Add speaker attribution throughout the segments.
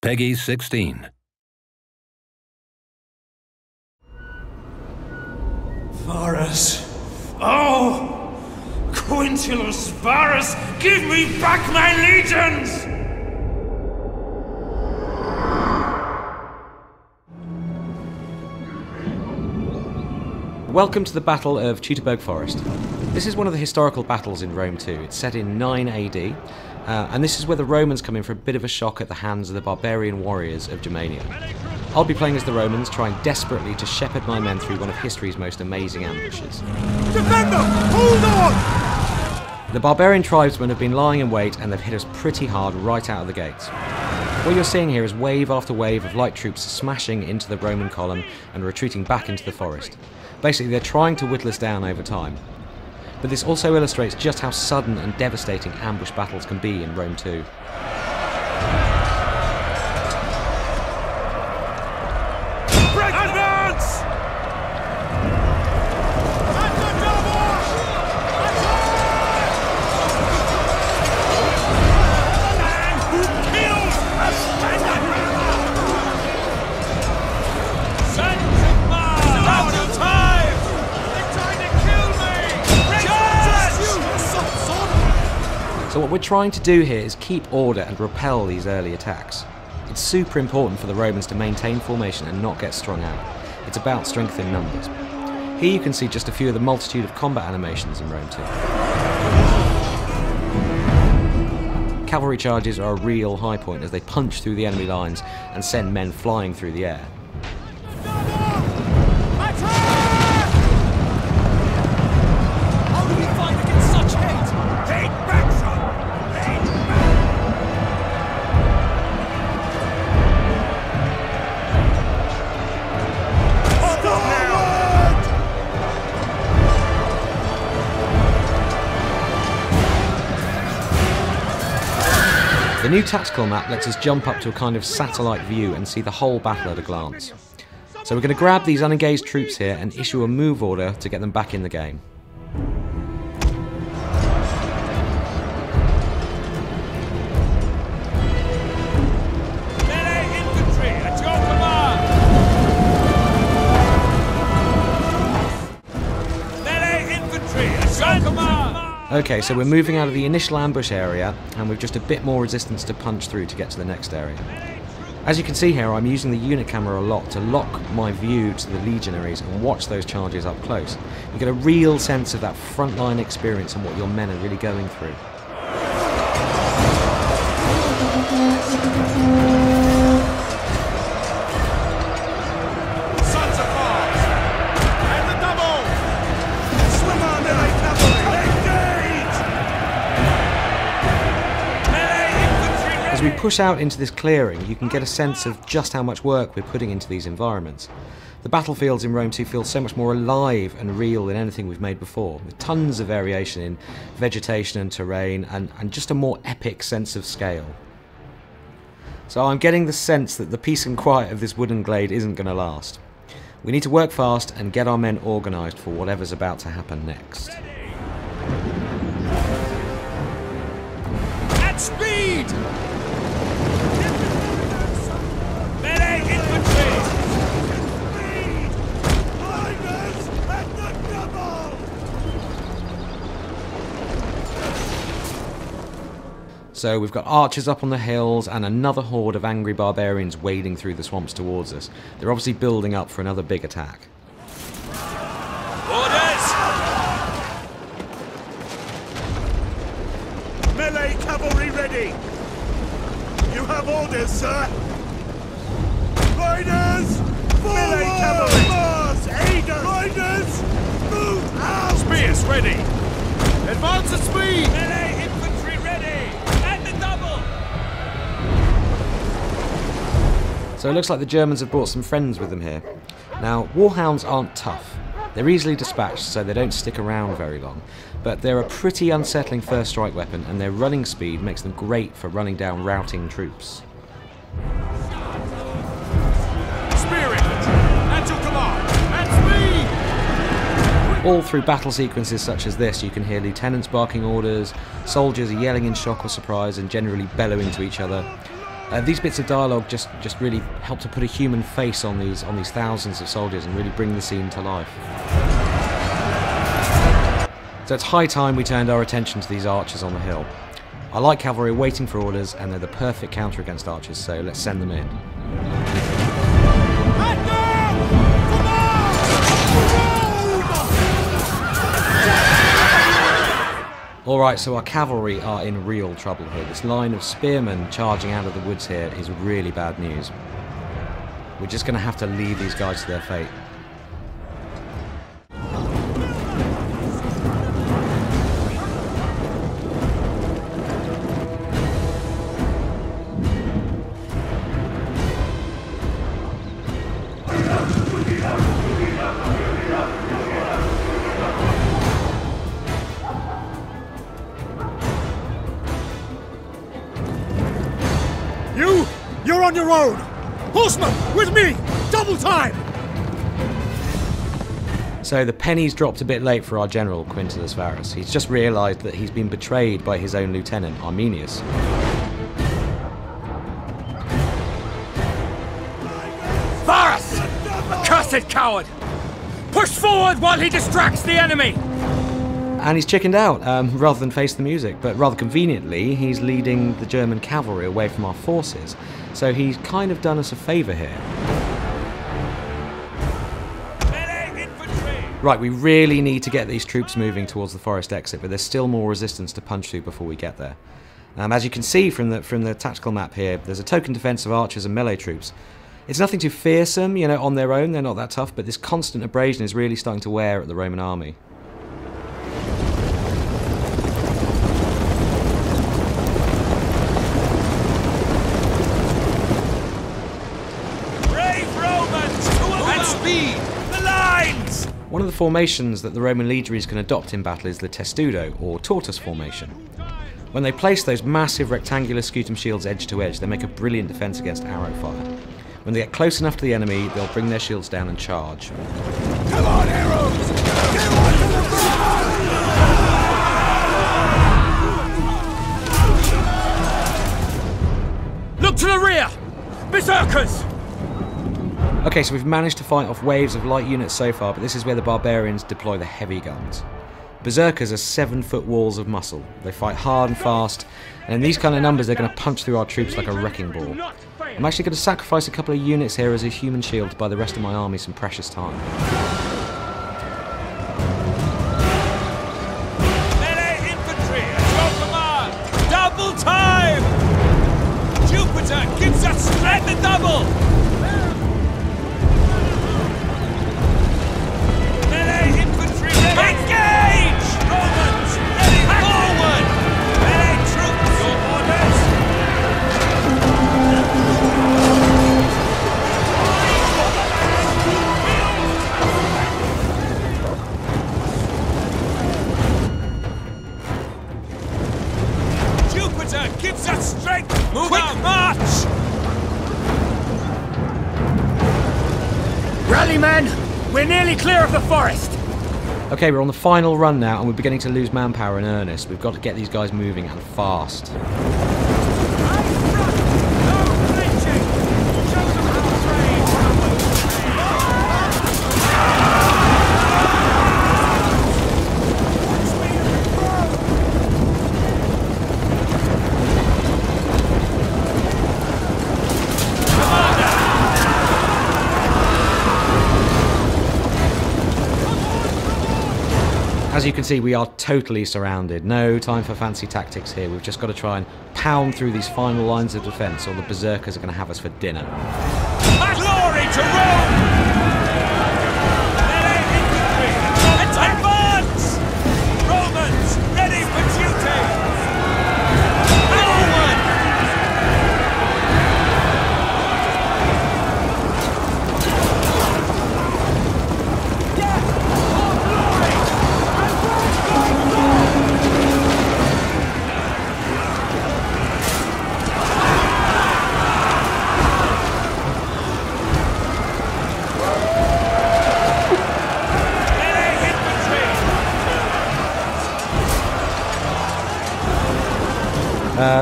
Speaker 1: Peggy 16.
Speaker 2: Varus! Oh! Quintulus Varus! Give me back my legions!
Speaker 3: Welcome to the Battle of Teutoburg Forest. This is one of the historical battles in Rome too. It's set in 9 AD, and this is where the Romans come in for a bit of a shock at the hands of the barbarian warriors of Germania. I'll be playing as the Romans, trying desperately to shepherd my men through one of history's most amazing ambushes.
Speaker 4: Defend them! Hold on!
Speaker 3: The barbarian tribesmen have been lying in wait, and they've hit us pretty hard right out of the gates. What you're seeing here is wave after wave of light troops smashing into the Roman column and retreating back into the forest. Basically, they're trying to whittle us down over time. But this also illustrates just how sudden and devastating ambush battles can be in Rome too.
Speaker 2: Advance!
Speaker 3: So what we're trying to do here is keep order and repel these early attacks. It's super important for the Romans to maintain formation and not get strung out. It's about strength in numbers. Here you can see just a few of the multitude of combat animations in Rome too. Cavalry charges are a real high point as they punch through the enemy lines and send men flying through the air. The new tactical map lets us jump up to a kind of satellite view and see the whole battle at a glance. So we're going to grab these unengaged troops here and issue a move order to get them back in the game. Okay, so we're moving out of the initial ambush area, and we've just a bit more resistance to punch through to get to the next area. As you can see here, I'm using the unit camera a lot to lock my view to the legionaries and watch those charges up close. You get a real sense of that frontline experience and what your men are really going through. As we push out into this clearing, you can get a sense of just how much work we're putting into these environments. The battlefields in Rome 2 feel so much more alive and real than anything we've made before, with tons of variation in vegetation and terrain, and just a more epic sense of scale. So I'm getting the sense that the peace and quiet of this wooden glade isn't going to last. We need to work fast and get our men organised for whatever's about to happen next.
Speaker 4: At speed!
Speaker 3: So we've got archers up on the hills and another horde of angry barbarians wading through the swamps towards us. They're obviously building up for another big attack.
Speaker 4: Orders! Melee cavalry ready! You have orders, sir! Riders! Forward! Melee cavalry! Mars! Aid us! Riders! Move out! Spears ready! Advance at speed! Melee infantry ready! And the double!
Speaker 3: So it looks like the Germans have brought some friends with them here. Now, warhounds aren't tough. They're easily dispatched, so they don't stick around very long. But they're a pretty unsettling first strike weapon, and their running speed makes them great for running down routing troops. All through battle sequences such as this, you can hear lieutenants barking orders, soldiers are yelling in shock or surprise and generally bellowing to each other. These bits of dialogue just really help to put a human face on these thousands of soldiers and really bring the scene to life. So it's high time we turned our attention to these archers on the hill. I like cavalry waiting for orders, and they're the perfect counter against archers, so let's send them in. Alright, so our cavalry are in real trouble here. This line of spearmen charging out of the woods here is really bad news. We're just going to have to leave these guys to their fate.
Speaker 4: You're on your own! Horsemen, with me! Double time!
Speaker 3: So the penny's dropped a bit late for our general, Quintus Varus. He's just realised that he's been betrayed by his own lieutenant, Arminius.
Speaker 1: Varus! Accursed coward! Push forward while he distracts the enemy!
Speaker 3: And he's chickened out, rather than face the music, but rather conveniently, he's leading the German cavalry away from our forces. So he's kind of done us a favour here. Right, we really need to get these troops moving towards the forest exit, but there's still more resistance to punch through before we get there. As you can see from the tactical map here, there's a token defence of archers and melee troops. It's nothing too fearsome, you know, on their own, they're not that tough, but this constant abrasion is really starting to wear at the Roman army. One of the formations that the Roman legionaries can adopt in battle is the testudo, or tortoise formation. When they place those massive rectangular scutum shields edge to edge, they make a brilliant defence against arrow fire. When they get close enough to the enemy, they'll bring their shields down and charge.
Speaker 4: Come on, arrows!
Speaker 1: Look to the rear! Berserkers!
Speaker 3: Okay, so we've managed to fight off waves of light units so far, but this is where the barbarians deploy the heavy guns. Berserkers are 7-foot walls of muscle. They fight hard and fast, and in these kind of numbers they're going to punch through our troops like a wrecking ball. I'm actually going to sacrifice a couple of units here as a human shield to buy the rest of my army some precious time.
Speaker 1: Melee infantry at your command! Double time! Jupiter gives us strength and double! Engage! Romans, ready forward! Melee troops, your orders! Jupiter gives us strength! Move out! March! Rally, men! We're nearly clear of the forest!
Speaker 3: Okay, we're on the final run now, and we're beginning to lose manpower in earnest. We've got to get these guys moving, and fast. As you can see, we are totally surrounded. No time for fancy tactics here. We've just got to try and pound through these final lines of defence, or the berserkers are going to have us for dinner.
Speaker 1: Glory to Rome! Melee infantry! Advance! Romans, ready for duty! Forward!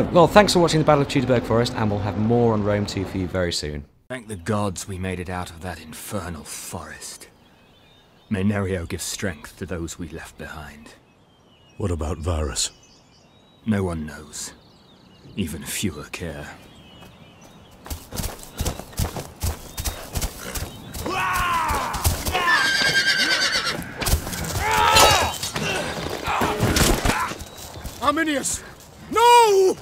Speaker 3: Well, thanks for watching the Battle of Teutoburg Forest, and we'll have more on Rome 2 for you very soon.
Speaker 5: Thank the gods we made it out of that infernal forest. May Nerio give strength to those we left behind.
Speaker 6: What about Varus?
Speaker 5: No one knows. Even fewer care.
Speaker 4: Arminius! No!